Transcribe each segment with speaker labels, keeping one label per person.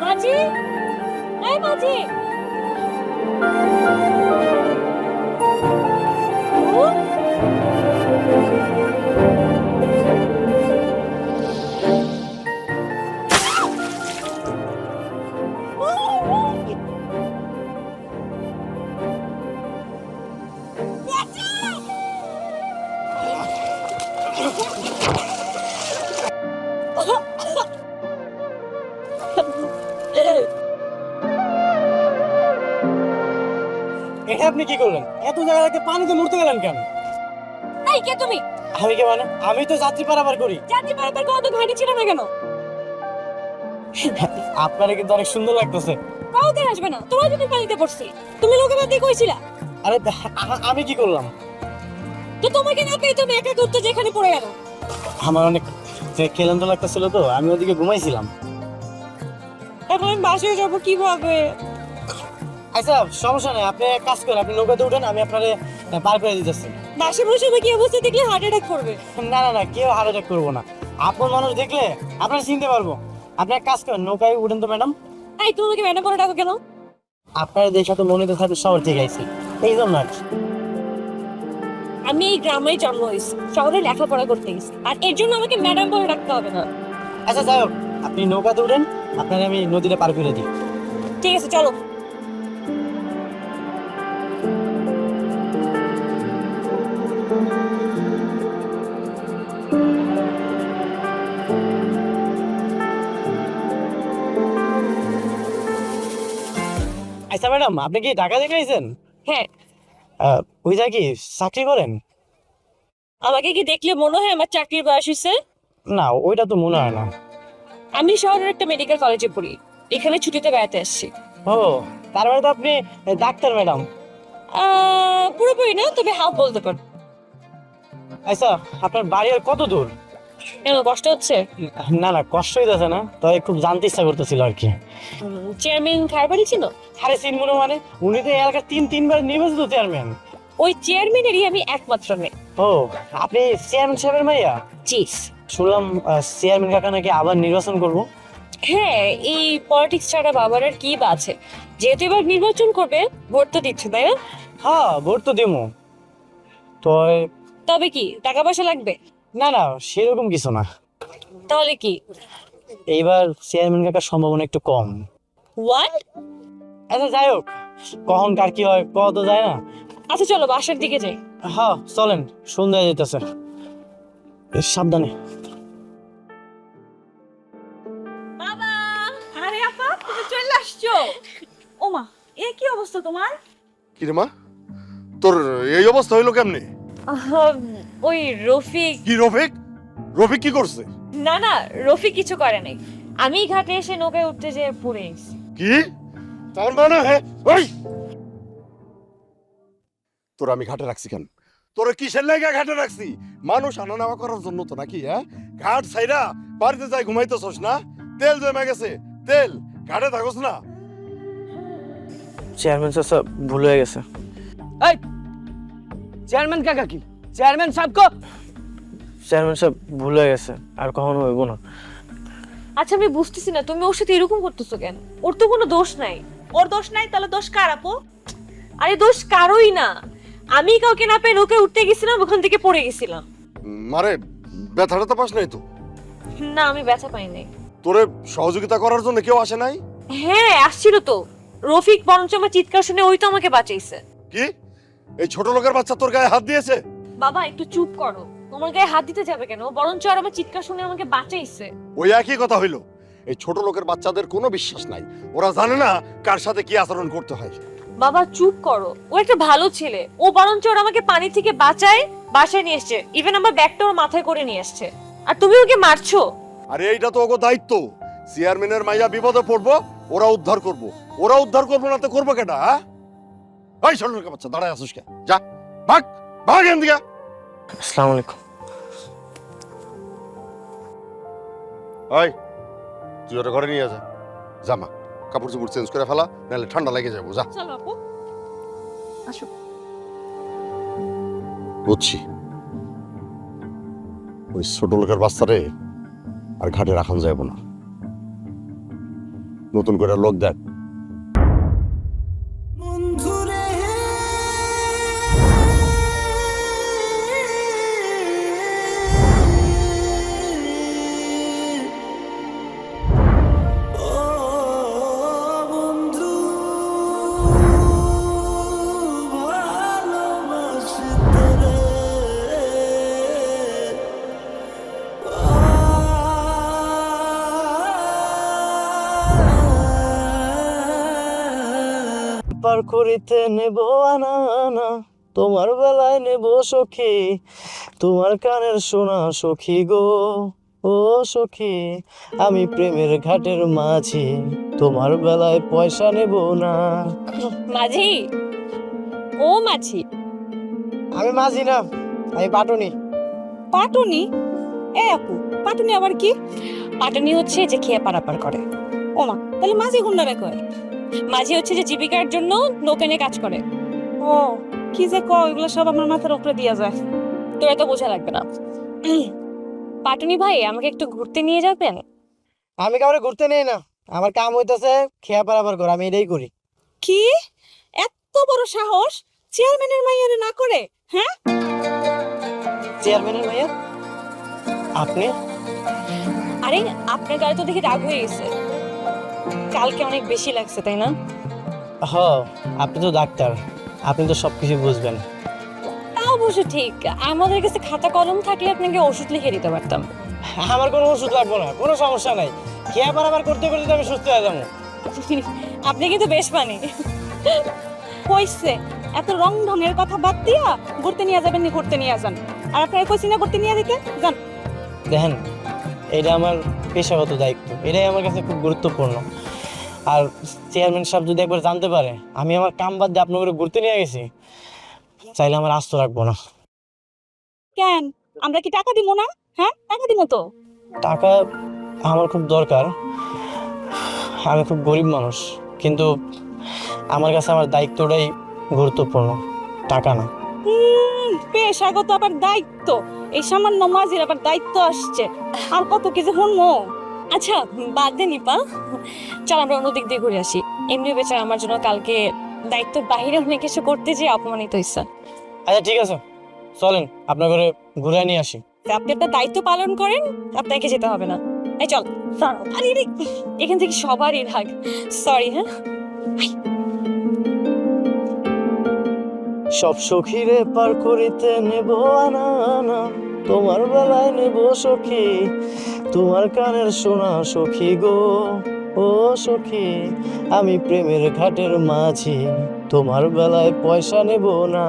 Speaker 1: মাঝি, এই মাঝি।
Speaker 2: এটা আপনি কি করলেন? এত জায়গা থেকে পানিতে মরতে গেলেন কেন?
Speaker 1: এই কে তুমি?
Speaker 2: আমি কে মানে? আমি তো যাত্রী পারাপার করি।
Speaker 1: যাত্রী পারাপার কত ঘাটে ছিল না কেন?
Speaker 2: আপনারা কিন্তু অনেক সুন্দর লাগতেছে।
Speaker 1: কাউকে আসবে না, তোমার জন্য পানিতে পড়ছি। তুমি লোকে বাদ দিয়ে কইছিলা?
Speaker 2: আরে আমি কি করলাম?
Speaker 1: তো তোমাকে না পেয়ে তুমি একা করতে যেখানে পড়ে গেল।
Speaker 2: আমার অনেক ক্লান্ত লাগতেছিল তো আমি ওদিকে ঘুমাইছিলাম।
Speaker 1: এখন আমি বাসায় যাবো কিভাবে?
Speaker 2: আচ্ছা সমস্যা নেই, আপনি এক কাজ করেন, আপনি নৌকাতে উঠেন, আমি আপনারে পার করে দিতেছি।
Speaker 1: বাসে বসে কি অবস্থা দেখলে হার্ট অ্যাটাক করবে।
Speaker 2: না না না, কেউ হার্ট অ্যাটাক করবো না। আপন মানুষ দেখলে আপনারা চিনতে পারবো। আপনি এক কাজ করেন, নৌকায় উঠেন তো ম্যাডাম।
Speaker 1: এই তুমি কি ম্যাডাম করে ডাকো কেন?
Speaker 2: আপনারা দেখে তো মনে তো থাকে শহর থেকে আইছি, এই জন্য আর কি।
Speaker 1: আমি এই গ্রামেই জন্ম হয়েছি, শহরে লেখাপড়া করতে গেছি, আর এর জন্য আমাকে ম্যাডাম বলে ডাকতে হবে না।
Speaker 2: আচ্ছা যাই হোক, আপনি নৌকাতে উঠেন, আপনারা আমি নদীটা পার করে দিই।
Speaker 1: ঠিক আছে চলো।
Speaker 2: আচ্ছা ম্যাডাম, আপনি কি ঢাকা থেকে আইছেন?
Speaker 1: হ্যাঁ।
Speaker 2: ওই জায়গায় কি চাকরি করেন?
Speaker 1: আমাকে কি দেখলে মনে হয় আমার চাকরির বয়স হয়েছে?
Speaker 2: না ওইটা তো মনে হয় না।
Speaker 1: আমি শহরের একটা মেডিকেল কলেজে পড়ি, এখানে ছুটিতে বেড়াতে আসছি।
Speaker 2: ও, তার মানে তো আপনি ডাক্তার ম্যাডাম।
Speaker 1: পুরোপুরি না, তবে হাফ বলতে পারো।
Speaker 2: আচ্ছা আপনার বাড়ি আর কত দূর?
Speaker 1: কেন কষ্ট হচ্ছে?
Speaker 2: না না, কষ্ট হইতেছে না, তবে খুব জানতে ইচ্ছা করতেছিল আর কি।
Speaker 1: চেয়ারম্যান খারবাড়ি ছিল?
Speaker 2: আরে চিনমুনো মানে, উনি তো এই এলাকার তিনবার নির্বাচিত চেয়ারম্যান।
Speaker 1: ওই চেয়ারম্যানেরই আমি একমাত্র মেয়ে।
Speaker 2: ও, আপনি চেয়ারম্যান সাহেবের মাইয়া?
Speaker 1: জি।
Speaker 2: শুনলাম চেয়ারম্যান কাকা নাকি আবার নির্বাচন করবো।
Speaker 1: হ্যাঁ, এই পলিটিক্স ছাড়া বাবার আর কি বা আছে। যেহেতু এবার নির্বাচন করবে, ভোট তো দিচ্ছে তাই না?
Speaker 2: হ্যাঁ ভোট তো দিমু। তো
Speaker 1: তবে কি টাকা পয়সা লাগবে?
Speaker 2: না না, সেরকম কিছু না।
Speaker 1: তাহলে কি?
Speaker 2: এইবার চেয়ারম্যান কাকার সম্ভাবনা একটু কম।
Speaker 1: হোয়াট?
Speaker 2: আচ্ছা যাই হোক, কখন কার কি হয় কত যায় না।
Speaker 1: আচ্ছা চলো বাসার দিকে যাই।
Speaker 2: হ্যাঁ চলেন, সন্ধ্যা হয়ে যেতেছে, সাবধানে।
Speaker 1: বাবা!
Speaker 3: আরে আপা তুমি চলে আসছো? ওমা, এ কি অবস্থা তোমার?
Speaker 4: কি রে মা, তোর এই অবস্থা হইলো কেমনে?
Speaker 1: ওই রফিক।
Speaker 4: কি রফিক? রফিক কি করছে?
Speaker 1: না না, রফিক কিছু করে নাই। আমি ঘাটে এসে নৌকায় উঠতে যেয়ে পড়ে গেছি।
Speaker 4: কি তার মানে ওই তোর আমি ঘাটে রাখছি কেন? তোরে কিসের লাগা ঘাটে রাখছি? মানুষ আনা নেওয়া করার জন্য তো নাকি? হ্যাঁ, ঘাট ছাইরা বাড়িতে যাই ঘুমাইতেছস না? তেল জমে গেছে, তেল ঘাটে থাকস না।
Speaker 2: চেয়ারম্যান চাচা ভুল হয়ে গেছে।
Speaker 5: এই চেয়ারম্যান কাকা কি? চেয়ারম্যান সাহেব কো?
Speaker 2: চেয়ারম্যান সাহেব ভুল হয়ে গেছে, আর কখনো হইব না।
Speaker 1: আচ্ছা আমি বুঝতেছি না তুমি ওর সাথে এরকম করতেছো কেন? ওর তো কোনো দোষ নাই।
Speaker 3: ওর দোষ নাই তাহলে দোষ কার আপু?
Speaker 1: আরে দোষ কারোই না। আমি কাউকে না পেয়ে নৌকায় উঠতে গেছিলাম, ওখান থেকে পড়ে গেছিলাম।
Speaker 4: মারে ব্যথাটা তো পাস নাই তো?
Speaker 1: না আমি ব্যথা পাই নাই।
Speaker 4: তোরে সহযোগিতা করার জন্য কেউ আসে নাই?
Speaker 1: হ্যাঁ আসছিল তো রফিক, বরঞ্চ আমার চিৎকার শুনে ওই তো আমাকে বাঁচাইছে।
Speaker 4: কি এই ছোট লোকের বাচ্চা তোর গায়ে হাত দিয়েছে?
Speaker 1: বাবা একটু চুপ করো, তোমার গায়ে হাত দিতে যাবে কেন? বরঞ্চ আর আমার চিৎকার শুনে আমাকে বাঁচাইছে।
Speaker 4: ওই একই কথা হইলো। এই ছোট লোকের বাচ্চাদের কোনো বিশ্বাস নাই, ওরা জানে না কার সাথে কি আচরণ করতে হয়।
Speaker 1: বাবা চুপ করো, ও একটা ভালো ছেলে। ও বরঞ্চ ওর আমাকে পানি থেকে বাঁচায়, বাসায় নিয়ে এসছে, ইভেন আমার ব্যাগটা ওর মাথায় করে নিয়ে এসছে। আর তুমি ওকে মারছো?
Speaker 4: আরে এইটা তো ওগো দায়িত্ব। চেয়ারম্যানের মাইয়া বিপদে পড়বো, ওরা উদ্ধার করবো। ওরা উদ্ধার করবো না তো করবো কেটা? হ্যাঁ, এই ষোলোর বাচ্চা দাঁড়ায় আসিস কে? যা, ভাগ ভাগ এখান থেকে।
Speaker 2: আসসালামু আলাইকুম।
Speaker 4: ওই তুই ওটা ঘরে নিয়ে যা। জামা কাপড় চোপড় চেঞ্জ করে ফেলা, নাহলে ঠান্ডা লেগে যাবো। যা।
Speaker 3: চলো আপু, আসো।
Speaker 4: বুঝছি, ওই ছোট লোকের বাচ্চারে আর ঘাটে রাখান যাবো না। নতুন করে লোক দেখ।
Speaker 2: পার করিতে নেব আনা আনা, তোমার বেলায় নেব সখী, তোমার কানের সোনা সখী গো। ও সখী, আমি প্রেমের ঘাটের মাঝি, তোমার বেলায় পয়সা নেব না।
Speaker 1: মাঝি, ও মাঝি।
Speaker 2: আমি মাঝি না, আমি পাটনি।
Speaker 3: পাটুনি? এ আপু, পাটুনি আবার কি?
Speaker 1: পাটানি হচ্ছে যে খেয়ে পারাপার করে।
Speaker 3: ওমা, তাহলে মাঝি গুন্ডারে কয়?
Speaker 1: মাঝি হচ্ছে যে জীবিকার জন্য নৌকা নিয়ে কাজ করে।
Speaker 3: ও, কি যে কয়, এগুলো সব আমার মাথার উপরে দিয়া যায়।
Speaker 1: তোর এত বোঝা লাগবে না। পাটুনি ভাই, আমাকে একটু ঘুরতে নিয়ে যাবেন?
Speaker 2: আমি কাউরে ঘুরতে নেই না, আমার কাম হইতেছে খেয়া পারাবার কর, আমি এটাই করি।
Speaker 3: কি এত বড় সাহস চেয়ারম্যানের মাইয়ারে না করে? হ্যাঁ,
Speaker 2: চেয়ারম্যানের ভাইয়া আপনি?
Speaker 1: আরে আপনার গায়ে তো দেখি রাগ হয়ে গেছে। কালকে অনেক বেশি লাগছে, তাই না?
Speaker 2: হ, আপনি তো ডাক্তার, আপনি তো সবকিছু বুঝবেন।
Speaker 1: তা অবশ্য ঠিক। আমাদের কাছে খাতা কলম থাকলে আপনাকে ওষুধ লিখে দিতে পারতাম।
Speaker 2: আমার কোনো ওষুধ লাগবে না, কোনো সমস্যা নাই। খেয়া পারাবার করতে করতে তো আমি সুস্থ হয়ে যাবো।
Speaker 1: আপনি কিন্তু বেশ পানি।
Speaker 3: কইছে এত রং ঢঙের কথা বাদ দিয়া ঘুরতে নিয়ে যাবেন, ঘুরতে নিয়ে যান। আর আপনার কইছি না ঘুরতে নিয়ে দিতে যান।
Speaker 2: দেখেন, এটা আমার পেশাগত দায়িত্ব, এটাই আমার কাছে খুব গুরুত্বপূর্ণ। আর চেয়ারম্যান সাহেব যদি একবার জানতে পারে আমি আমার কাম বাদ দিয়ে আপনার ঘুরতে নিয়ে গেছি, চাইলে আমার আস্ত রাখবো না।
Speaker 3: কেন, আমরা কি টাকা দিব না? হ্যাঁ, টাকা দিব তো।
Speaker 2: টাকা আমার খুব দরকার, আমি খুব গরিব মানুষ, কিন্তু আমার কাছে আমার দায়িত্বটাই গুরুত্বপূর্ণ, টাকা না।
Speaker 3: পেশাগত আবার দায়িত্ব, এই সামান্য মাঝির আবার দায়িত্ব আসছে। আর কত কিছু শুনবো।
Speaker 1: আচ্ছা বাদ দে নিপা, চল আমরা অন্য দিক দিয়ে ঘুরে আসি। এমনি বেচারা আমার জন্য কালকে দায়িত্বের বাইরে অনেক কিছু করতে যেয়ে অপমানিত হয়েছে।
Speaker 2: আচ্ছা ঠিক আছে, চলেন আপনার ঘরে ঘুরে নিয়ে আসি।
Speaker 1: তা আপনি একটা দায়িত্ব পালন করেন, আপনাকে যেতে হবে না। এই চল। আরে রে, এখান থেকে সবারই রাগ। সরি। হ্যাঁ,
Speaker 2: সব সখীরে পার করিতে নেব আনা আনা, তোমার বেলায় নেব সখী, তোমার কানের সোনা সখী গো। ও সখী, আমি প্রেমের ঘাটের মাঝি, তোমার বেলায় পয়সা নেব না।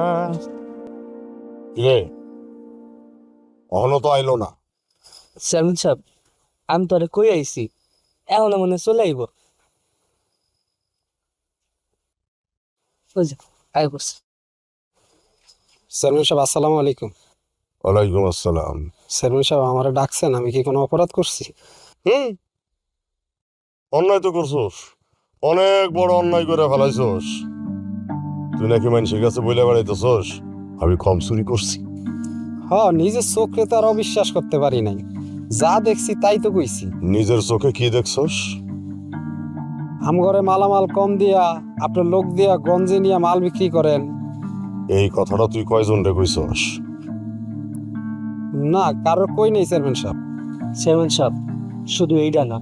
Speaker 4: রে অহনো তো আইলো না।
Speaker 5: চেয়ারম্যান সাহেব, আমি তো কই আইছি, এখন মনে হয় চলে আইব। ওই যে আই বসে।
Speaker 6: চেয়ারম্যান সাহেব আসসালামু আলাইকুম।
Speaker 4: ওয়ালাইকুম আসসালাম।
Speaker 6: চেয়ারম্যান সাহেব আমারে ডাকছেন, আমি কি কোনো অপরাধ করছি?
Speaker 4: অন্যায় তো করছোস, অনেক বড় অন্যায় করে ফেলাইছোস। তুই নাকি মানুষের কাছে বইলে বেড়াইতেছোস আমি কম চুরি করছি।
Speaker 6: নিজের চোখে তো আর অবিশ্বাস করতে পারি নাই, যা দেখছি তাই তো কইছি।
Speaker 4: নিজের চোখে কি দেখছোস?
Speaker 6: আমঘরে মালামাল কম দিয়া আপনার লোক দিয়া গঞ্জে নিয়ে মাল বিক্রি করেন।
Speaker 4: এই কথাটা তুই কয়জন রে কইছস?
Speaker 6: না, কারোর কই নেই চেয়ারম্যান সাহেব।
Speaker 5: চেয়ারম্যান সাহেব, শুধু এইটা না,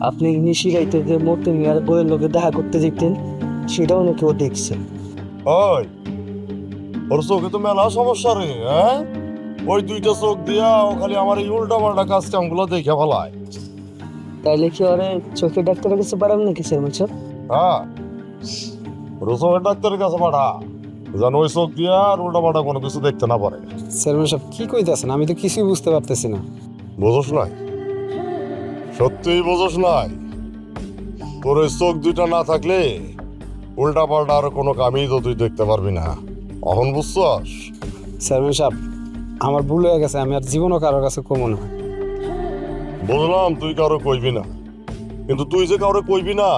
Speaker 5: আপনি নিশি গাইতে যে মরতে আর বইয়ের লোকে দেখা করতে যেতেন, সেটাও নাকি ও দেখছে।
Speaker 4: ওই ওর চোখে তো মেলা সমস্যা রে। হ্যাঁ, ওই দুইটা চোখ দিয়া ও খালি আমার এই উল্টা পাল্টা কাজ কামগুলো দেখে ফেলায়।
Speaker 5: তাইলে কি ওরে চোখের ডাক্তারের কাছে পাঠাবেন নাকি চেয়ারম্যান সাহেব?
Speaker 4: হ্যাঁ, রসমের ডাক্তারের কাছে পাঠা, যেন ওই চোখ দিয়া আর উল্টা পাল্টা কোনো কিছু দেখতে না পারে।
Speaker 6: চেয়ারম্যান সাহেব কি কইতেছেন, আমি তো কিছুই বুঝতে পারতেছি না।
Speaker 4: বুঝোস না? সত্যিই বোঝস নাই, তোর ওই চোখ দুইটা না থাকলে উল্টা পাল্টা আরো কোনো কামই তো তুই দেখতে পারবি না। অহন বুঝছস?
Speaker 6: চেয়ারম্যান সাহেব, আমার ভুল হয়ে গেছে, আমি আর জীবনও কারোর কাছে কমো না।
Speaker 4: বুঝলাম তুই কারো কইবি না, কিন্তু তুই যে কারো কইবি না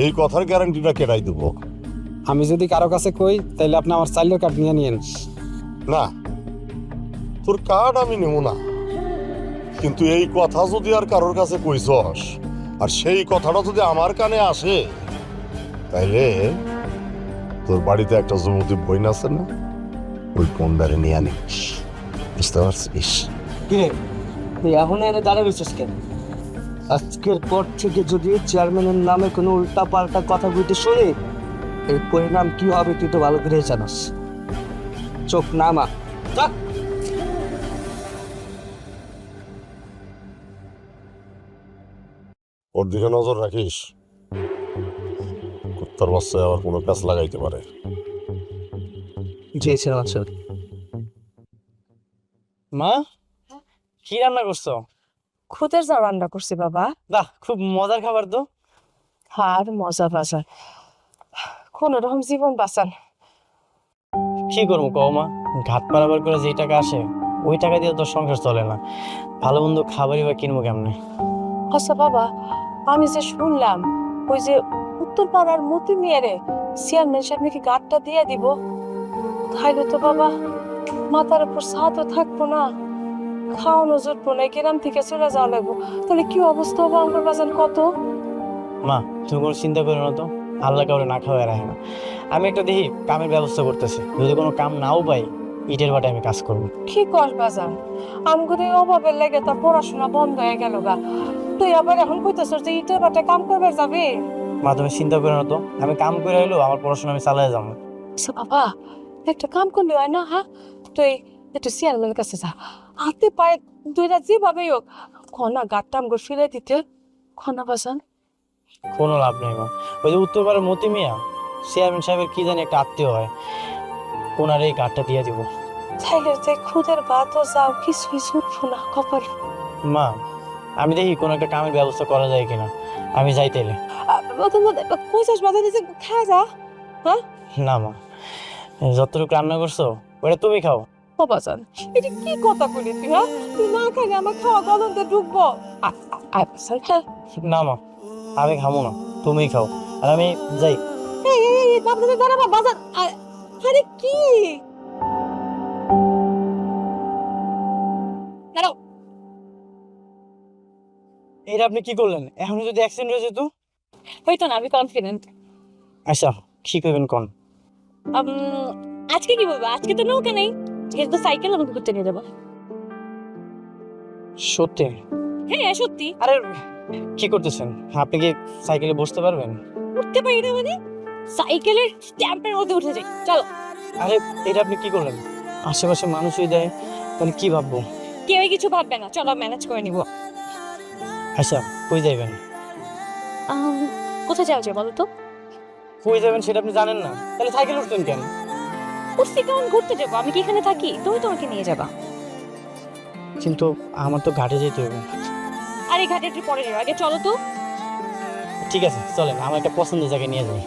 Speaker 4: এই কথার গ্যারান্টিটা কেটাই দেবো?
Speaker 6: আমি যদি কারো কাছে কই তাহলে আপনি আমার চাইলের কার্ড নিয়ে নিয়েন।
Speaker 4: না, তোর কার্ড আমি নেব না, কিন্তু এই কথা যদি আর কারোর কাছে কইছস আর সেই কথাটা যদি আমার কানে আসে, তাইলে তোর বাড়িতে একটা যুবতী বইন আছে না, ওই পন্ডারে নিয়ে আনিস। বুঝতে পারছিস?
Speaker 5: কিরে তুই এখন এনে দাঁড়িয়ে রয়েছিস কেন? আজকের পর থেকে যদি চেয়ারম্যানের নামে কোনো উল্টা পাল্টা কথা বলতে শুনি, এর পরিণাম কি হবে তুই তো ভালো করে জানাস। চোখ নামা। চল।
Speaker 4: ওর দিকে নজর রাখিস, কুত্তার বাচ্চায় আবার কোনো কাজ লাগাইতে পারে।
Speaker 5: জি চেয়ারম্যান স্যার। মা, কি রান্না করছো?
Speaker 1: খুদের যা রান্না করছি বাবা।
Speaker 5: বাহ, খুব মজার খাবার তো।
Speaker 1: আর মজা বাঁচান, কোন রকম জীবন বাঁচান।
Speaker 5: কি করবো কও মা, ঘাট পারাবার করে যেই টাকা আসে ওই টাকা দিয়ে তোর সংসার চলে না। ভালো মন্দ খাবারই বা কিনবো কেমনে?
Speaker 1: আচ্ছা বাবা, আমি যে শুনলাম ওই যে উত্তর পাড়ার মতি মেয়েরে চেয়ারম্যান সাহেব নাকি গাড়টা দিয়ে দিব, তাইলে তো বাবা মাথার উপর ছাদও থাকবো না, খাওয়ানো জুটবো না, গ্রাম থেকে চলে যাওয়া লাগবো। তাহলে কি অবস্থা হবো আমার বাজান কত?
Speaker 5: মা তুমি কোনো চিন্তা করো না তো, আল্লাহ কাউরে না খাওয়াই রাখে না। আমি একটা দেখি কামের ব্যবস্থা করতেছি, যদি কোনো কাম নাও পাই ইটের বাটে আমি কাজ করবো।
Speaker 1: কি কর বাজান, আমগুলো এই অভাবের লেগে তার পড়াশোনা বন্ধ হয়ে গেল গা, তুই আবার এখন কইতেছ যে ইটের বাটে কাম করবে যাবে?
Speaker 5: মা তুমি চিন্তা করো না তো, আমি কাম করে হইলেও আমার পড়াশোনা আমি চালাই যাবো।
Speaker 1: আচ্ছা বাবা, একটা কাম করলে হয় না? হ্যাঁ, তুই একটু চেয়ারম্যানের কাছে যা, হাতে পায়ে দুইটা যেভাবেই হোক খনা গাটটা আমগো ফিরে দিতে। খনা বাজান,
Speaker 5: কোনো লাভ নেই মা, ওই যে উত্তরপাড়ার মতি মিয়া চেয়ারম্যান সাহেবের কি জানি একটা আত্মীয় হয়, ওনার এই কার্ডটা দিয়ে দিব।
Speaker 1: তাইলে যে খুদের ভাতও যাও কিছুই ছুটবো না কপাল।
Speaker 5: মা আমি দেখি কোনো একটা কামের ব্যবস্থা করা যায় কিনা, আমি যাই তাইলে।
Speaker 1: কই যাস বাজার দিতে, খাওয়া যা।
Speaker 5: না মা, যতটুকু রান্না করছো ওটা তুমি খাও।
Speaker 1: ও বাজান, এটা কি কথা বলি তুই? হ্যাঁ, তুই না খাইলে আমার খাওয়া গলন্তে ঢুকবো। আয় বাজান, হ্যাঁ।
Speaker 5: না মা, আমি খাবো না, তুমিই খাও, আর আমি যাই।
Speaker 1: এই বাজারে দাঁড়াবা বাজার। আরে কি দাঁড়াও।
Speaker 5: এটা আপনি কি করলেন? এখন যদি অ্যাক্সিডেন্ট হয়ে যেত?
Speaker 1: হয়তো না, আমি কনফিডেন্ট।
Speaker 5: আচ্ছা কি করবেন কোন?
Speaker 1: আজকে কি বলবো, আজকে তো নৌকা নেই, আজকে তো সাইকেল আমাকে ঘুরতে নিয়ে যাবো।
Speaker 5: সত্যি?
Speaker 1: হ্যাঁ সত্যি।
Speaker 5: আরে কি করতেছেন আপনি? কি সাইকেলে বসতে পারবেন?
Speaker 1: উঠতে পারি না মানে? সাইকেলের স্ট্যাম্পের মধ্যে উঠে যাই, চলো।
Speaker 5: আরে এটা আপনি কি করলেন? আশেপাশে মানুষই দেয়, তাহলে কি ভাববো?
Speaker 1: কেউই কিছু ভাববে না, চলো ম্যানেজ করে নিব।
Speaker 5: আচ্ছা কই যাইবেন?
Speaker 1: কোথায় যাওয়া যায় বলো তো?
Speaker 5: কই যাবেন সেটা আপনি জানেন না, তাহলে সাইকেল উঠতেন কেন?
Speaker 1: উঠছি কেমন ঘুরতে যাবো, আমি কি এখানে থাকি? তুমি তোমাকে নিয়ে যাবা।
Speaker 5: কিন্তু আমার তো ঘাটে যেতে হবে।
Speaker 1: আর এই ঘাটে একটু পরে যাবো, আগে চলো তো।
Speaker 5: ঠিক আছে চলেন, আমার একটা পছন্দের জায়গায় নিয়ে যাই।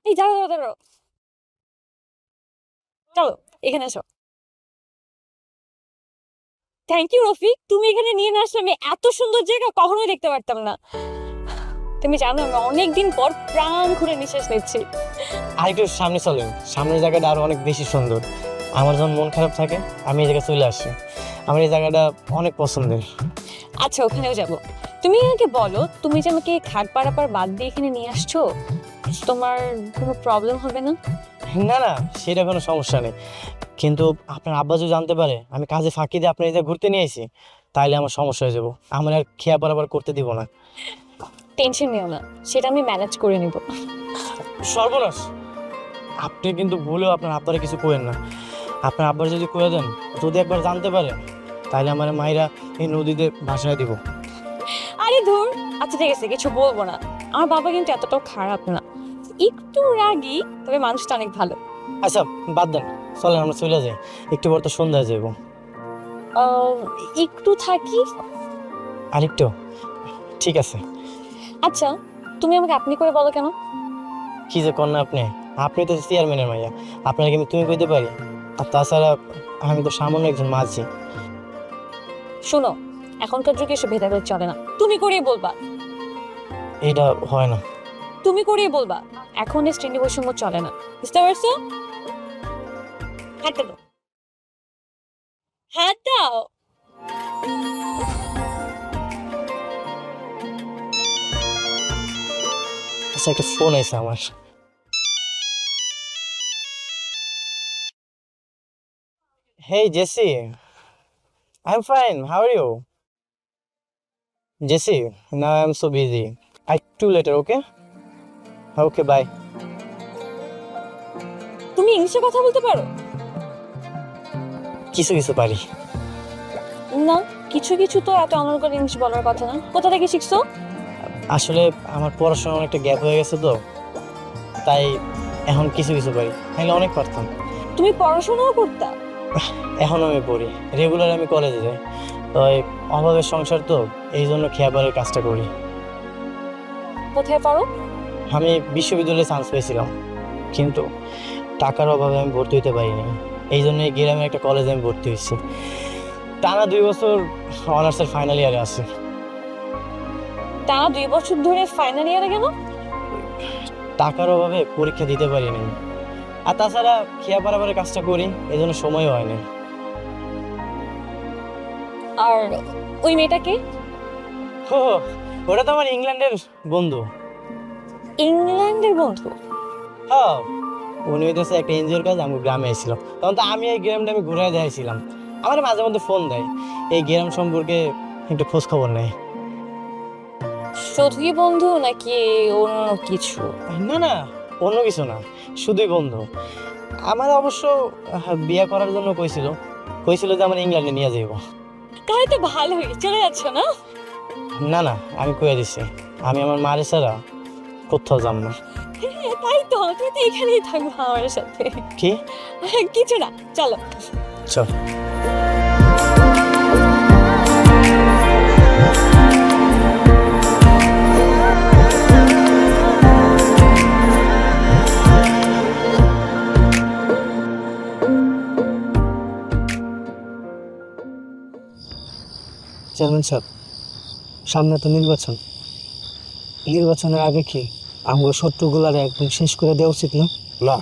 Speaker 1: এই দাঁড়াও দাঁড়াও দাঁড়াও। চলো এখানে এসো। থ্যাংক ইউ রফিক, তুমি এখানে নিয়ে না আসলে আমি এত সুন্দর জায়গা কখনোই দেখতে পারতাম না। তুমি জানো আমি অনেকদিন পর প্রাণ খুলে নিঃশ্বাস নিচ্ছি।
Speaker 5: আর একটু সামনে চলেন, সামনের জায়গাটা আরো অনেক বেশি সুন্দর। আমার যখন মন খারাপ থাকে আমি এই জায়গায় চলে আসি, আমার এই জায়গাটা অনেক পছন্দের।
Speaker 1: আচ্ছা ওখানেও যাব। তুমি আমাকে বলো, তুমি যে আমাকে ঘাট পারাপার বাদ দিয়ে এখানে নিয়ে আসছো, তোমার কোনো প্রবলেম হবে না?
Speaker 5: না না, সেটা কোনো সমস্যা নেই, কিন্তু আপনার আব্বা যদি জানতে পারে আমি কাজে ফাঁকি দিয়ে আপনার এই জায়গায় ঘুরতে নিয়ে আসি, তাহলে আমার সমস্যা হয়ে যাবো, আমার আর খেয়া পারাবার করতে দিব না।
Speaker 1: টেনশন নিও না, সেটা আমি ম্যানেজ করে নিব।
Speaker 2: সর্বনাশ, আপনি কিন্তু ভুলেও আপনার আব্বারে কিছু করেন না। আপনার আব্বার যদি কয়ে দেন, যদি একবার জানতে পারে, তাহলে আমার মায়েরা এই নদীতে ভাসায় দিব।
Speaker 1: আরে ধুর, আচ্ছা ঠিক আছে, কিছু বলবো না। আমার বাবা কিন্তু এতটাও খারাপ না, একটু রাগী, তবে মানুষটা অনেক ভালো।
Speaker 2: আচ্ছা বাদ দেন, চলেন আমরা চলে যাই, একটু পর তো সন্ধ্যায় যাবো।
Speaker 1: একটু থাকি।
Speaker 2: আরেকটু? ঠিক আছে।
Speaker 1: আচ্ছা, তুমি আমাকে আপনি করে বলো কেন?
Speaker 2: কি যে কর না আপনি, আপনি তো চেয়ারম্যানের মাইয়া, আপনার কি আমি তুমি কইতে পারি? আর তাছাড়া আমি তো সামান্য একজন মাঝি।
Speaker 1: শোনো, এখনকার যুগে এসব ভেদাভেদ চলে না, তুমি করেই বলবা।
Speaker 2: এটা হয় না।
Speaker 1: তুমি করেই বলবা, এখন এই শ্রেণী বৈষম্য চলে না, বুঝতে পারছো? হাতটা দাও, হাত দাও।
Speaker 2: আচ্ছা একটা ফোন আছে আমার। Hey Jesse, I'm fine. How are you? Jesse, now I'm so busy. I too later, okay? Okay, bye.
Speaker 1: তুমি ইংলিশে কথা বলতে পারো?
Speaker 2: কিছু কিছু পারি।
Speaker 1: না, কিছু কিছু তো এত অনর্গল ইংলিশ বলার কথা না। কোথা থেকে শিখছো?
Speaker 2: আসলে আমার পড়াশোনার অনেকটা গ্যাপ হয়ে গেছে তো, তাই এখন কিছু কিছু পারি, নাহলে অনেক পারতাম।
Speaker 1: তুমি পড়াশোনাও করতা?
Speaker 2: এখন আমি পড়ি, রেগুলার আমি কলেজে যাই, তাই অভাবের সংসার তো, এই জন্য খেয়াবারের কাজটা করি।
Speaker 1: কোথায় পড়ো?
Speaker 2: আমি বিশ্ববিদ্যালয়ে চান্স পেয়েছিলাম, কিন্তু টাকার অভাবে আমি ভর্তি হতে পারিনি, এই জন্য এই গ্রামের একটা কলেজে আমি ভর্তি হয়েছি। টানা 2 বছর অনার্সের ফাইনাল ইয়ারে আছে।
Speaker 1: টানা 2 বছর ধরে ফাইনাল ইয়ারে গেল?
Speaker 2: টাকার অভাবে পরীক্ষা দিতে পারিনি, আর তাছাড়া খেয়া পারাবারের কাজটা করি, এই জন্য সময়ও হয়নি।
Speaker 1: আর ওই মেয়েটাকে?
Speaker 2: ও, ওটা তো আমার ইংল্যান্ডের বন্ধু।
Speaker 1: ইংল্যান্ডের বন্ধু?
Speaker 2: হ্যাঁ, উনি হইতেছে একটা এনজিওর কাজ আমার গ্রামে এসেছিল, তখন তো আমি এই গ্রামটা আমি ঘুরে দেখাইছিলাম। আমার মাঝে মধ্যে ফোন দেয়, এই গ্রাম সম্পর্কে একটু খোঁজ খবর নেয়।
Speaker 1: শুধুই বন্ধু নাকি অন্য কিছু?
Speaker 2: না না, অন্য কিছু না, শুধুই বন্ধু। আমার অবশ্য বিয়ে করার জন্য কইছিল যে আমার ইংল্যান্ডে নিয়ে যাইব।
Speaker 1: তাহলে তো ভালোই, চলে যাচ্ছ না?
Speaker 2: না না, আমি কইয়া দিছি আমি আমার মারে ছাড়া কোথাও যাব না।
Speaker 1: হ্যাঁ, তাই তো, তুমি তো এখানেই থাকবো আমার সাথে।
Speaker 2: কি?
Speaker 1: কিছু না, চলো।
Speaker 2: চল। চেয়ারম্যান সাহেব, সামনে তো নির্বাচনের আগে কি আমার শত্রুগুলার একদম শেষ করে দেওয়া উচিত না?
Speaker 4: না,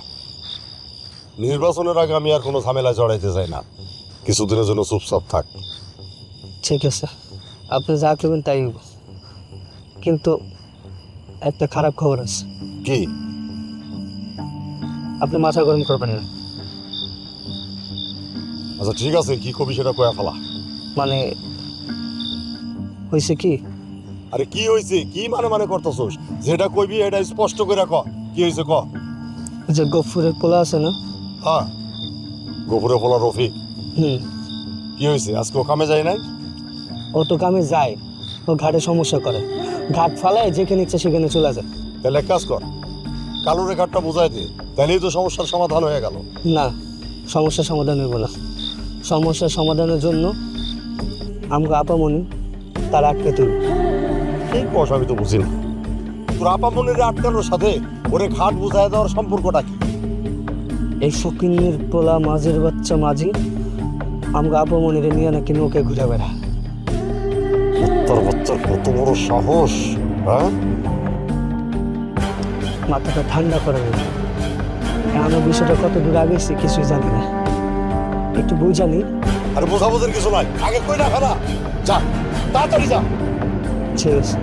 Speaker 4: নির্বাচনের আগে আমি আর কোনো ঝামেলা জড়াইতে চাই না, কিছুদিনের জন্য চুপচাপ থাক।
Speaker 2: ঠিক আছে, আপনি যা করবেন তাই হইব, কিন্তু একটা খারাপ খবর আছে।
Speaker 4: কি?
Speaker 2: আপনি মাথা গরম করবেন না।
Speaker 4: আচ্ছা ঠিক আছে, কি কবি সেটা কয়া ফেলা।
Speaker 2: মানে হয়েছে কি,
Speaker 4: আরে কি হয়েছে, কি মানে করতেছোস? যেটা কইবি এটা স্পষ্ট করে ক, কি হয়েছে ক।
Speaker 2: যে গফুরের পোলা আছে না?
Speaker 4: হ্যাঁ, গোপুরে ফলা রফিক।
Speaker 2: হুম,
Speaker 4: কি হয়েছে, আজকে ও কামে যায় নাই?
Speaker 2: ও তো কামে যায়, ও ঘাটে সমস্যা করে, ঘাট ফালায় যেখানে ইচ্ছা সেখানে চলে যায়।
Speaker 4: তাহলে এক কাজ কর, কালো রেখাটা বোঝাই দে, তাহলেই তো সমস্যার সমাধান হয়ে গেল।
Speaker 2: না, সমস্যার সমাধান হইব না। সমস্যার সমাধানের জন্য আমাকে আপামনি তার আটকে তুলব।
Speaker 4: এই কষ আমি তো বুঝি না, তোর আপামনির আটকানোর সাথে ওরে ঘাট বুঝাই দেওয়ার সম্পর্কটা কি?
Speaker 2: এই ফকিন্নির পোলা মাঝের বাচ্চা মাঝি আমাকে আপামনিরে নিয়ে নাকি নৌকে ঘুরে বেড়া।
Speaker 4: তোর বাচ্চার কত বড় সাহস! হ্যাঁ,
Speaker 2: মাথাটা ঠান্ডা করে নিল। আমি বিষয়টা কত দূর আগেছি কিছুই জানি না, একটু বই জানি।
Speaker 4: আর বোঝাবোঝের কিছু নাই, আগে কই না ফেলা, যা তাড়াতাড়ি যা।
Speaker 2: ঠিক আছে।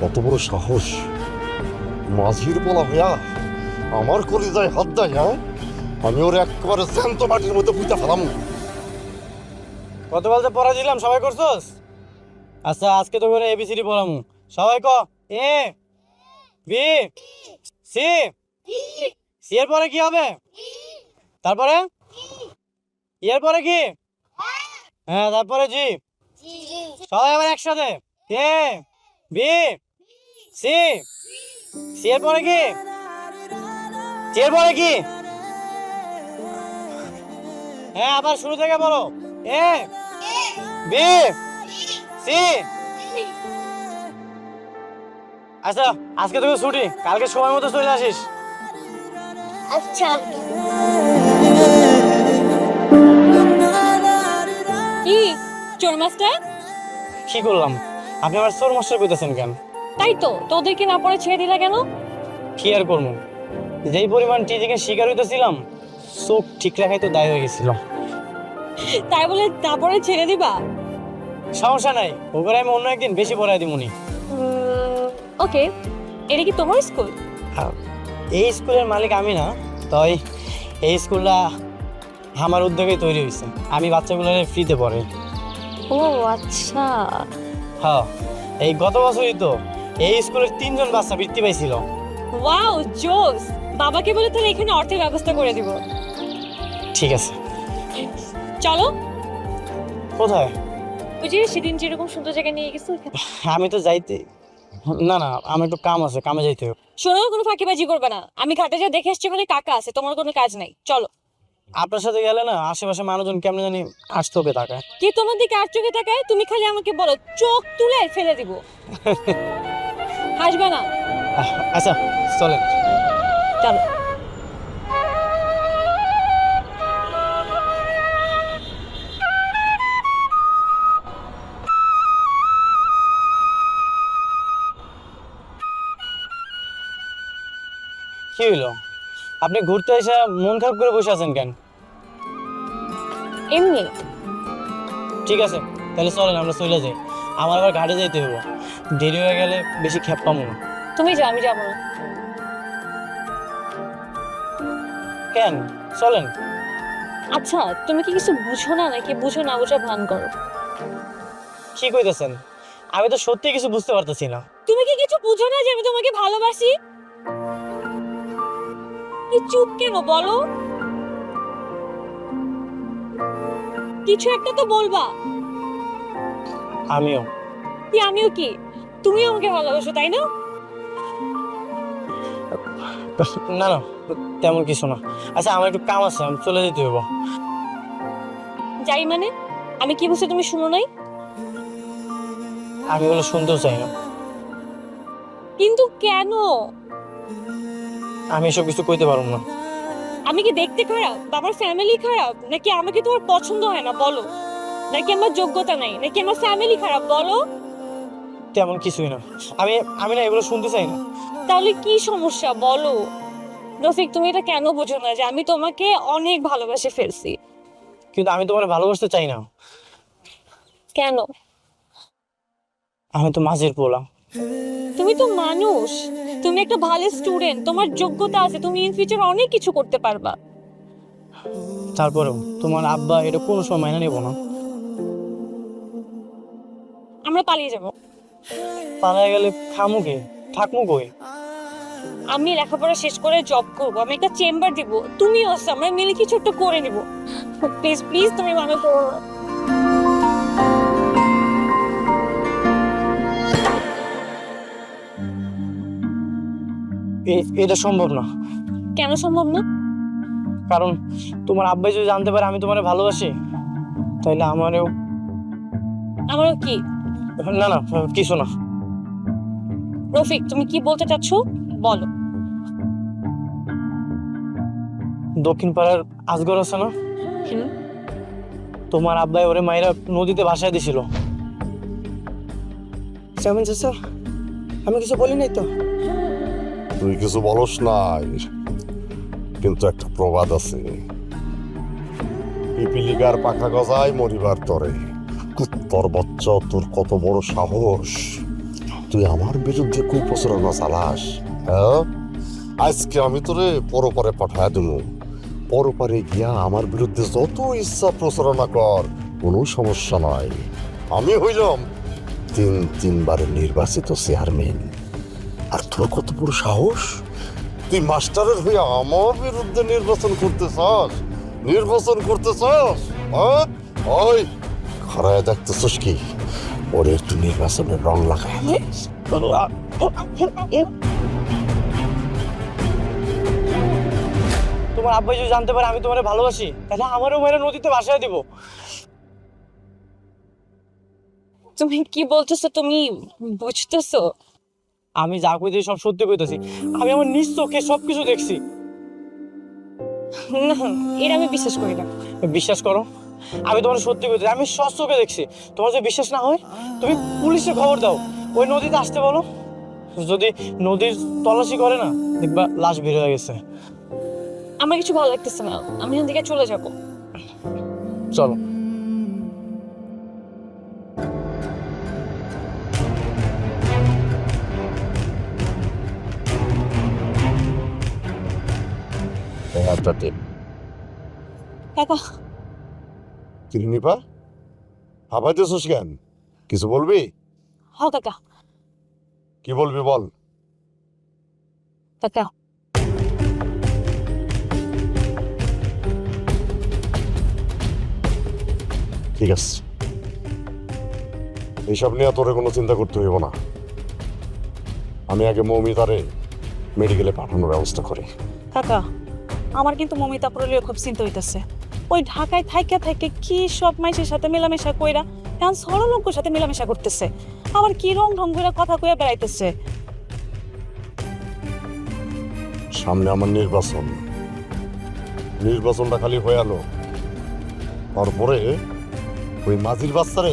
Speaker 4: কত বড় সাহস, মাঝির বলা হইয়া আমার কলিজায় হাত দেয়। হ্যাঁ, আমি ওর একেবারে জ্যান্ত মাটির মধ্যে পুঁতে ফেলাম।
Speaker 2: গতকাল যে পড়া দিলাম সবাই করছস? আচ্ছা আজকে তো করে এবিসিডি পড়ামু, সবাই ক এ বি সি, সি এর পরে কি হবে, তারপরে এর পরে কি, হ্যাঁ তারপরে জি, সবাই আবার একসাথে এ বি সি, সি এর পরে কি, সি এর পরে কি, হ্যাঁ আবার শুরু থেকে বলো এ বি সি। আচ্ছা আজকে তোকে ছুটি, কালকে সময় মতো চলে আসিস।
Speaker 1: আচ্ছা
Speaker 3: কি চোর মাস্টার?
Speaker 2: কি করলাম, আপনি আমার চোর মাস্টার কইতেছেন কেন?
Speaker 3: তাই তো, তোদেরকে না পড়ে ছেড়ে দিলা কেন?
Speaker 2: কি আর করবো, যেই পরিমাণ টিজিকে শিকার হইতেছিলাম চোখ ঠিক রাখাই তো দায় হয়ে গেছিল।
Speaker 3: তাই বলে না পড়ে ছেড়ে দিবা?
Speaker 2: সমস্যা নাই, ওপরে আমি অন্য একদিন বেশি পড়াই দিমুনি।
Speaker 3: ওকে, এটা কি তোমার স্কুল?
Speaker 2: এই স্কুলের মালিক আমি না, তাই এই স্কুলটা আমার উদ্যোগে তৈরি হয়েছে, আমি বাচ্চাগুলোর ফ্রিতে পড়াই।
Speaker 3: ও আচ্ছা।
Speaker 2: হ্যাঁ, এই গত বছরই তো এই স্কুলের 3 জন বাচ্চা বৃত্তি পাইছিল।
Speaker 3: ওয়াও জোস, বাবাকে বলে তাহলে এখানে অর্থের ব্যবস্থা করে দিব।
Speaker 2: ঠিক আছে,
Speaker 3: চলো।
Speaker 2: কোথায়?
Speaker 3: ওই যে সেদিন যেরকম সুন্দর জায়গায় নিয়ে গেছো ওখানে।
Speaker 2: আমি তো যাইতে, না না আমার একটু কাম আছে, কামে যাইতে হবে।
Speaker 3: শোনো, কোনো ফাঁকিবাজি করবে না, আমি ঘাটে যা দেখে এসছি ওখানে কাকা আছে, তোমার কোনো কাজ নাই, চলো।
Speaker 2: আপনার সাথে গেলে না আশেপাশে মানুষজন কেমন জানি আসতে হবে তাকায়।
Speaker 3: কি তোমার দিকে আর চোখে তাকায়? তুমি খালি আমাকে বলো, চোখ তুলে ফেলে দিব। হাসবে না।
Speaker 2: আচ্ছা চলেন।
Speaker 3: চলো।
Speaker 2: কি হইলো, আপনি ঘুরতে এসে মন খারাপ করে বসে আছেন কেন?
Speaker 3: এমনি।
Speaker 2: ঠিক আছে তাহলে চলেন আমরা চলে যাই, আমার আবার ঘাটে যাইতে হবে, দেরি হয়ে গেলে বেশি খেপ পাবো না।
Speaker 3: তুমি যাও, আমি যাবো না।
Speaker 2: কেন, চলেন।
Speaker 3: আচ্ছা, তুমি কি কিছু বুঝো না নাকি বুঝো না বুঝা ভান করো?
Speaker 2: কি কইতেছেন, আমি তো সত্যি কিছু বুঝতে পারতেছি না।
Speaker 3: তুমি কি কিছু বুঝো না যে আমি তোমাকে ভালোবাসি? কি চুপ কেন বলো? কিছু একটা তো বলবা।
Speaker 2: আমিও।
Speaker 3: কি আমিও কি? তুমিও আমাকে ভালোবাসো তাই না?
Speaker 2: না না তেমন কিছু না। আচ্ছা আমার একটু কাম আছে, আমি চলে যেতে হইব।
Speaker 3: যাই মানে? আমি কি বলছি তুমি শুনো নাই?
Speaker 2: আমি ওগুলো শুনতেও চাই না।
Speaker 3: কিন্তু কেন?
Speaker 2: আমি এসব কিছু কইতে পারবো না।
Speaker 3: আমি কি দেখতে খারাপ, বাবার ফ্যামিলি খারাপ, নাকি আমাকে তোমার পছন্দ হয় না বলো, নাকি আমার যোগ্যতা নাই, নাকি আমার ফ্যামিলি খারাপ বলো?
Speaker 2: তেমন কিছুই না, আমি আমি না এগুলো শুনতে চাই না।
Speaker 3: তাহলে কি সমস্যা বলো? রফিক, তুমি এটা কেন বোঝো না যে আমি তোমাকে অনেক ভালোবেসে ফেলছি?
Speaker 2: কিন্তু আমি তোমার ভালোবাসতে চাই না।
Speaker 3: কেন?
Speaker 2: আমি তো মাঝের পোলা।
Speaker 3: তুমি তো মানুষ, তুমি একটা ভালো স্টুডেন্ট, তোমার যোগ্যতা আছে, তুমি ইন ফিউচার অনেক কিছু করতে পারবা।
Speaker 2: তারপরেও তোমার আব্বা এটা কোনো সময় মাইনা নেব না।
Speaker 3: আমরা পালিয়ে যাব।
Speaker 2: পালায় গেলে খামু কে, থাকমু কই?
Speaker 3: আমি লেখাপড়া শেষ করে জব করবো, আমি একটা চেম্বার দিব, তুমিও আসো, আমরা মিলে কিছু একটা করে নিব। প্লিজ প্লিজ তুমি মনে করো না।
Speaker 2: এটা সম্ভব না।
Speaker 3: কেন সম্ভব না?
Speaker 2: কারণ তোমার আব্বাই যদি জানতে পারে আমি তোমার ভালোবাসি, তাইলে আমারও।
Speaker 3: আমারও কি?
Speaker 2: না না কিছু না।
Speaker 3: রফিক, তুমি কি বলতে চাচ্ছো বলো।
Speaker 2: দক্ষিণ পাড়ার আজগর আছে না, তোমার আব্বাই ওরে মাইরা নদীতে ভাসায় দিছিল। কেমন স্যার, আমি কিছু বলি নাই তো?
Speaker 4: তুই কিছু বলস নাই, কিন্তু একটা প্রবাদ আছে, পিপিলিকার পাখা গজায় মরিবার তরে। কুত্তর বাচ্চা, তোর কত বড় সাহস, তুই আমার বিরুদ্ধে কুপ্রচারণা চালাস? হ্যাঁ, আজকে আমি তোরে পরপারে পাঠায় দেবো, পরপারে গিয়া আমার বিরুদ্ধে যত ইচ্ছা প্রচারণা কর, কোনো সমস্যা নাই। আমি হইলাম তিনবারের নির্বাচিত চেয়ারম্যান, আর তোর কত বড় সাহস, তুই মাস্টারের হয়ে আমার বিরুদ্ধে নির্বাচন করতেছস? হ্যাঁ? ওই খরায় দেখতেছস কি, ওরে একটু নির্বাচনের রং লাগাই।
Speaker 2: তোমার আব্বা যদি জানতে পারে আমি তোমার ভালোবাসি, তাহলে আমারও মেরে নদীতে ভাসায় দিব।
Speaker 3: তুমি কি বলতেছো, তুমি বুঝতেছো?
Speaker 2: আমি যা কইতেছি সব সত্যি কইতেছি। আমি আমার নিজ চোখে সবকিছু দেখছি।
Speaker 3: না, এটা আমি বিশ্বাস করি না।
Speaker 2: বিশ্বাস করো, আমি তোমার সত্যি কইতেছি, আমি সব চোখে দেখছি। তোমার যদি বিশ্বাস না হয় তুমি পুলিশে খবর দাও, ওই নদীতে আসতে বলো। যদি নদীর তল্লাশি করে না, দেখবা লাশ বের হয়ে গেছে।
Speaker 3: আমার কিছু ভালো লাগতেছে না, আমি এখান থেকে চলে যাবো।
Speaker 2: চলো।
Speaker 3: কাকা,
Speaker 4: কিরিনিপা, হাবাইতেছস কেন? কিছু বলবি?
Speaker 3: হ কাকা।
Speaker 4: কি বলবি বল।
Speaker 3: কাকা,
Speaker 4: ঠিক আছে, এইসব নিয়ে তোরে কোনো চিন্তা করতে হইব না। আমি আগে মৌমিতারে মেডিকেলে পাঠানোর ব্যবস্থা করি।
Speaker 1: কাকা, আমার কিন্তু মমিতা প্রলিও খুব চিন্তা হইতেছে। ওই ঢাকায় থাইকে কি সব মাইসের সাথে মেলামেশা কইরা এখন সরলঙ্কর সাথে মেলামেশা করতেছে, আবার কি রং ঢং করে কথা কইয়া বেড়াইতেছে।
Speaker 4: সামনে আমার নির্বাচনটা খালি হয়ে গেল, তারপরে ওই মাঝির বাচ্চারে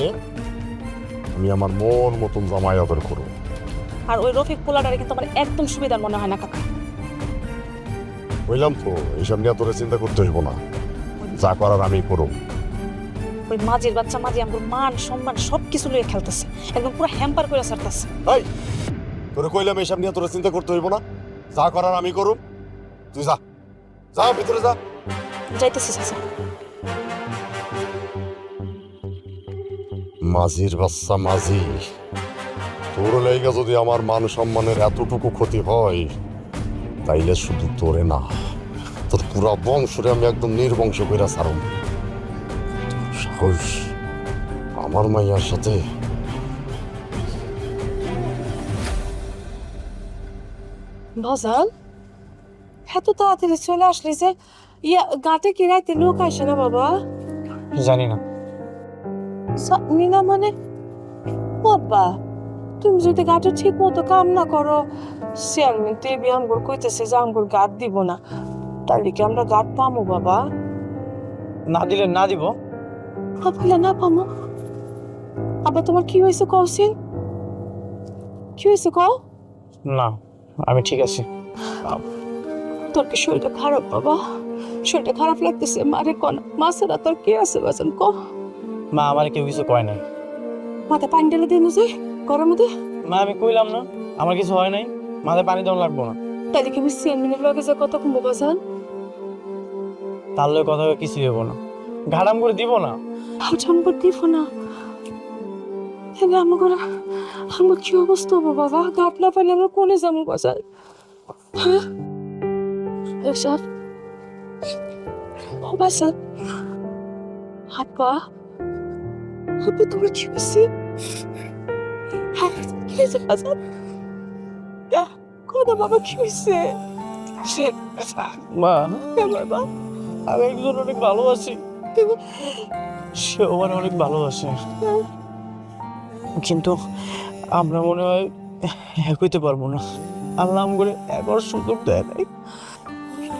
Speaker 4: আমি আমার মন মতন জামাই আদর করবো।
Speaker 1: আর ওই রফিক পোলাটারে কিন্তু আমার একদম সুবিধার মনে হয় না কাকা।
Speaker 4: বললাম তো, এইসব নিয়ে তোরে চিন্তা করতে হইব না, যা করার আমি করব।
Speaker 1: ওই মাঝির বাচ্চা মাঝি আমার মান সম্মান সবকিছু লইয়া খেলতেছে, একদম পুরো হ্যাম্পার করে ছাড়তেছে।
Speaker 4: এই তোরে কইলাম এইসব নিয়ে তোরে চিন্তা করতে হইব না, যা করার আমি করব। তুই যা, যা ভিতরে যা।
Speaker 1: যাইতেছি চাচা।
Speaker 4: মাঝির বাচ্চা মাঝি, তোর লেগা যদি আমার মান সম্মানের এতটুকু ক্ষতি হয়, তাইলে শুধু তোরে না, তোর পুরা বংশরে আমি একদম নির্বংশ কইরা ছাড়ব। সাহস আমার মাইয়ার সাথে।
Speaker 1: ভজন, এত তাড়াতাড়ি চলে আসলি যে, গাঁটে কি রাইতে লোক আসে না বাবা?
Speaker 2: জানি না।
Speaker 1: জানি না মানে? বাবা, তুমি যদি গাঁটে ঠিক মতো কাম না করো, চেয়ারম্যান তো এই আমগুর কইতেছে যে আমগুর গাঁট দিব না, তাহলে কি আমরা গাঁট পামো বাবা?
Speaker 2: না দিলে না দিব।
Speaker 1: ভাবলে না পামো? আবার তোমার কি হয়েছে কৌশিন? কি হয়েছে কও?
Speaker 2: না, আমি ঠিক আছি।
Speaker 1: তোর কি শরীরটা খারাপ বাবা? শরীরটা খারাপ লাগতেছে? মারে কন মাছেরা তোর কে আছে বাজান ক?
Speaker 2: মা আমার কেউ কিছু কয় নাই।
Speaker 1: মাথা পানি ঢেলে দিন যে গরম মধ্যে।
Speaker 2: মা আমি কইলাম না আমার কিছু হয় নাই, মাথায় পানি দেওয়া লাগবো না।
Speaker 1: তাহলে কি আমি চেয়ারম্যানের লগে যে কথা কমবো বাজান?
Speaker 2: তার লগে কথা কিছু দেবো না, ঘাড়াম করে দিব না।
Speaker 1: ভাবছাম করে দিব না? তাহলে আমার কি অবস্থা হবো বাবা? গাট না পাইলে আমরা কোনে যাবো বাজার? হ্যাঁ এসব ও বাজার হাত পা আপু তোমার কি হয়েছে? হ্যাঁ কি হয়েছে বাজার? কোন বাবা কি হয়েছে?
Speaker 2: মা
Speaker 1: বাবা
Speaker 2: আমি একজন অনেক ভালোবাসি, সে আমার অনেক ভালোবাসে, কিন্তু আমরা মনে হয় এক হইতে পারবো না। আল্লাহ করে একবার সুযোগ দেয় নাই।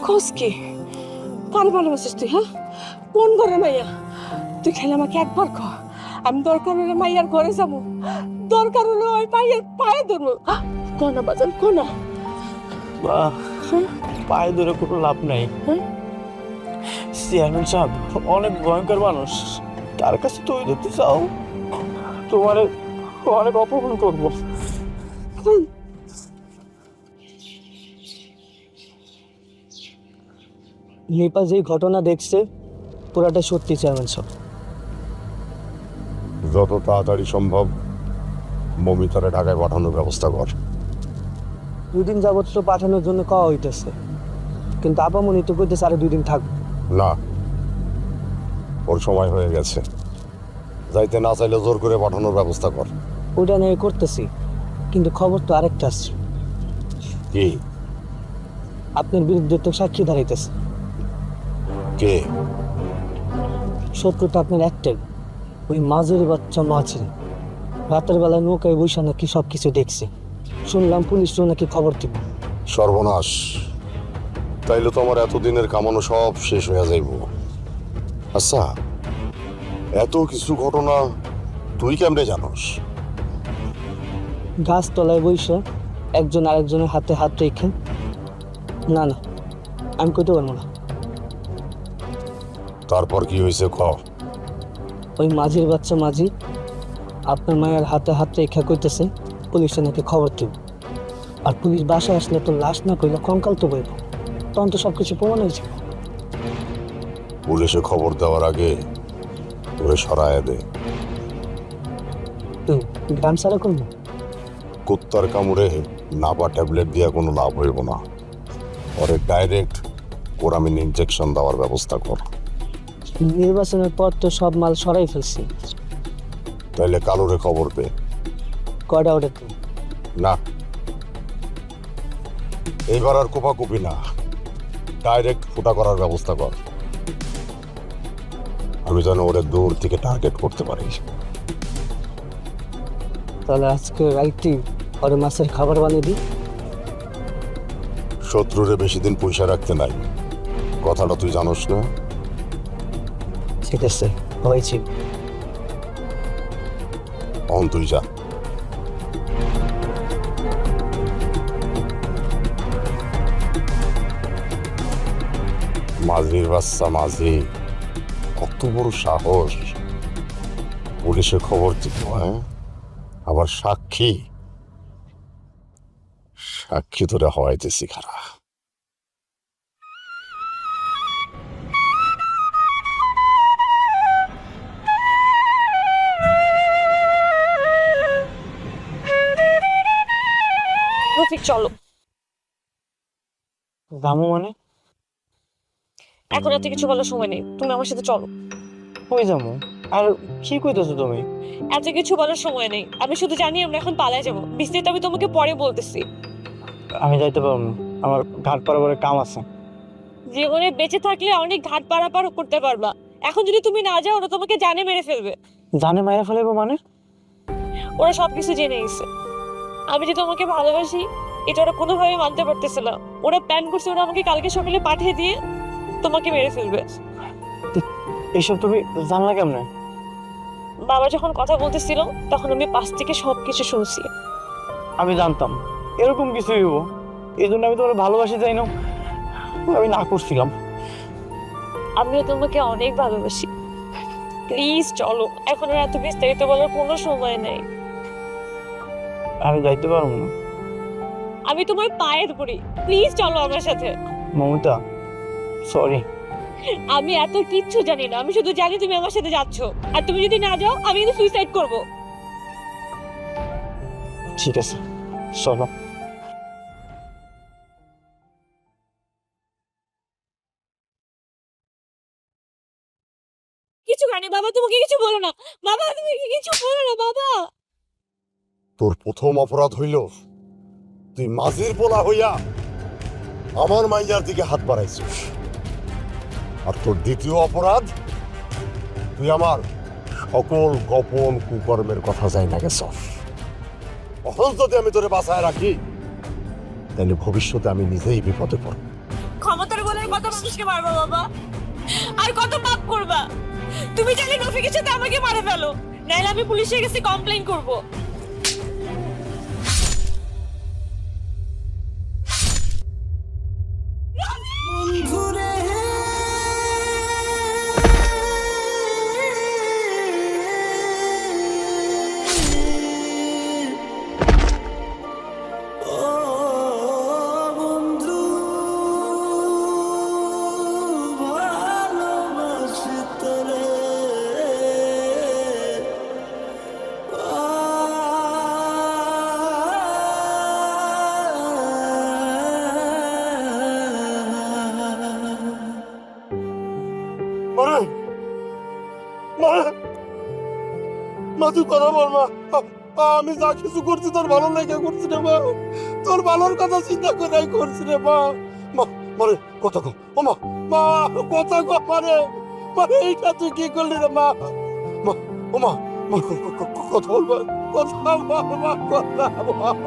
Speaker 1: খোঁজ কি কার ভালোবাসিস তুই? হ্যাঁ কোন ঘরে মাইয়া? তুই খেলে আমাকে একবার ক, আমি দরকার হলে মাইয়ার ঘরে যাবো, দরকার হলে ওই মাইয়ার পায়ে ধরবো। কোনা বাজান কোনা?
Speaker 2: বা পায়ে ধরে কোনো লাভ নাই। চেয়ারম্যান সাহেব অনেক ভয়ঙ্কর মানুষ, তার কাছে তুই ধরতে চাও, তোমার অনেক অপমান করবো। নিপা যে ঘটনা দেখছে পুরাটা সত্যি চেয়ারম্যান সাহেব।
Speaker 4: যত তাড়াতাড়ি সম্ভব মমিতারে ঢাকায় পাঠানোর ব্যবস্থা কর।
Speaker 5: 2 দিন যাবত তো পাঠানোর জন্য কওয়া হইতেছে, কিন্তু আপামনি তো কইতেছে আরো 2 দিন থাকবো।
Speaker 4: না, ওর সময় হয়ে গেছে। যাইতে না চাইলে জোর করে পাঠানোর ব্যবস্থা কর।
Speaker 5: ওটা নিয়ে করতেছি, কিন্তু খবর তো আরেকটা আছে।
Speaker 4: কি?
Speaker 5: আপনার বিরুদ্ধে তো সাক্ষী দাঁড়াইতেছে।
Speaker 4: কে?
Speaker 5: শত্রুটা আপনার একটাই, ওই মাঝের বাচ্চা মাঝি। রাতের বেলায় নৌকায় বৈশা নাকি সব কিছু দেখছে। শুনলাম পুলিশও নাকি খবর দিব।
Speaker 4: সর্বনাশ! তাইলে তো আমার এতদিনের কামানো সব শেষ হয়ে যাইব। আচ্ছা, এত কিছু ঘটনা তুই কেমনে জানোস?
Speaker 5: গাছতলায় বৈশা একজন আরেকজনের হাতে হাত রেখে। না না, আমি কইতে পারবো না।
Speaker 4: তারপর কি হয়েছে ক?
Speaker 5: ওই মাঝির বাচ্চা মাঝি আপনার মায়ের হাতে হাত রেখা কইতেছে পুলিশে নাকি খবর দিব। আর পুলিশ বাসায় আসলে তো লাশ না কইলে কঙ্কাল তো বইব, তখন তো সবকিছু প্রমাণ হয়েছে।
Speaker 4: পুলিশে খবর দেওয়ার আগে ওরে সরায় দে।
Speaker 5: তো গ্রাম সারা করবো।
Speaker 4: কুত্তার কামড়ে নাপা ট্যাবলেট দিয়ে কোনো লাভ হইব না। ওরে ডাইরেক্ট কোরামিন ইনজেকশন দেওয়ার ব্যবস্থা কর।
Speaker 5: নির্বাচনের পর তো সব মাল সরাই ফেলছি।
Speaker 4: তাইলে কালুরে খবর দে।
Speaker 5: কয়টা ওটা তো
Speaker 4: না, এইবার আর কোপাকুপি না, ডাইরেক্ট ফুটা করার ব্যবস্থা কর। আমি যেন ওরে দূর থেকে টার্গেট করতে পারি।
Speaker 5: তাহলে আজকে রাইতে ওরে মাছের খাবার বানিয়ে দিই।
Speaker 4: শত্রুরে বেশি দিন পয়সা রাখতে নাই, কথাটা তুই জানোস না?
Speaker 5: ঠিক আছে, হয়েছি।
Speaker 4: অন তুই যা। মাঝির বাচ্চা মাঝি, কত বড় সাহস! পুলিশে খবর দিত, হ্যাঁ? আবার সাক্ষী সাক্ষী তোরে হওয়াইতেছি খারা।
Speaker 3: রফিক চলো,
Speaker 5: রামু মানে
Speaker 3: এখন এত কিছু বলার সময় নেই, তুমি আমার সাথে চলো।
Speaker 5: কই যাবো? আর কি কইতেছো তুমি?
Speaker 3: এত কিছু বলার সময় নেই, আমি শুধু জানি আমরা এখন পালায় যাবো। বিস্তারিত আমি তোমাকে পরে বলতেছি।
Speaker 5: আমি যাইতে পারবো না, আমার ঘাট পারাবারে কাম আছে।
Speaker 3: জীবনে বেঁচে থাকলে অনেক ঘাট পারাপার করতে পারবা, এখন যদি তুমি না যাও ওরা তোমাকে জানে মেরে ফেলবে।
Speaker 5: জানে মাইরা ফেলাইবো মানে?
Speaker 3: ওরা সবকিছু জেনে গেছে। আমি যে তোমাকে ভালোবাসি এটা ওরা কোনোভাবে মানতে পারতেছে না। ওরা প্ল্যান করছে ওরা আমাকে কালকে সকালে পাঠিয়ে দিয়ে তোমাকে মেরে ফেলবে।
Speaker 5: এইসব তুমি জানলা কেমনে?
Speaker 3: বাবা যখন কথা বলতেছিল তখন আমি পাশ থেকে সবকিছু শুনছি।
Speaker 5: আমি জানতাম এরকম কিছু হইব, এই জন্য আমি তোমার ভালোবাসি যাই না, আমি না করছিলাম।
Speaker 3: আমিও তোমাকে অনেক ভালোবাসি। প্লিজ চলো, এখন আর এত বিস্তারিত বলার কোনো সময় নেই।
Speaker 5: আমি যাইতে পারবো না।
Speaker 3: আমি তোমার পায়ের পড়ি, প্লিজ চলো আমার সাথে।
Speaker 5: মমতা, সরি।
Speaker 3: আমি এত কিচ্ছু জানি না, আমি শুধু জানি তুমি আমার সাথে যাচ্ছ, আর তুমি যদি না যাও আমি কিন্তু সুইসাইড করব।
Speaker 5: ঠিক আছে, চলো।
Speaker 3: কিছু জানি বাবা, তোমাকে কিছু বলো না বাবা, তুমি কিছু বলো না বাবা।
Speaker 4: তোর প্রথম অপরাধ হইল তুই মাঝির পোলা হইয়া আমার মাইয়ার দিকে হাত বাড়াইছিস, আর তোর দ্বিতীয় অপরাধ তুই আমার সকল গোপন কুকর্মের কথা যাই না গেছ। এখন যদি আমি তোরে বাঁচায় রাখি তাহলে ভবিষ্যতে আমি নিজেই বিপদে পড়ব।
Speaker 3: ক্ষমতার বলে কত মানুষকে মারবা বাবা, আর কত পাপ করবা? তুমি জানি রফিকের সাথে আমাকে মারে ফেলো, নাইলে আমি পুলিশের কাছে কমপ্লেইন করব।
Speaker 4: মা তুই কথা বল মা। আমি যা কিছু করছি তোর ভালো লেগে করছি রে মা, তোর ভালোর কথা চিন্তা করে করছি রে মা। মা মারে কথা কো, ও মা, মা কথা কো মারে, মারে এইটা তুই কি করলি রে মা? মা ও মা, মা কথা বল মা, কথা বল মা, কথা বল।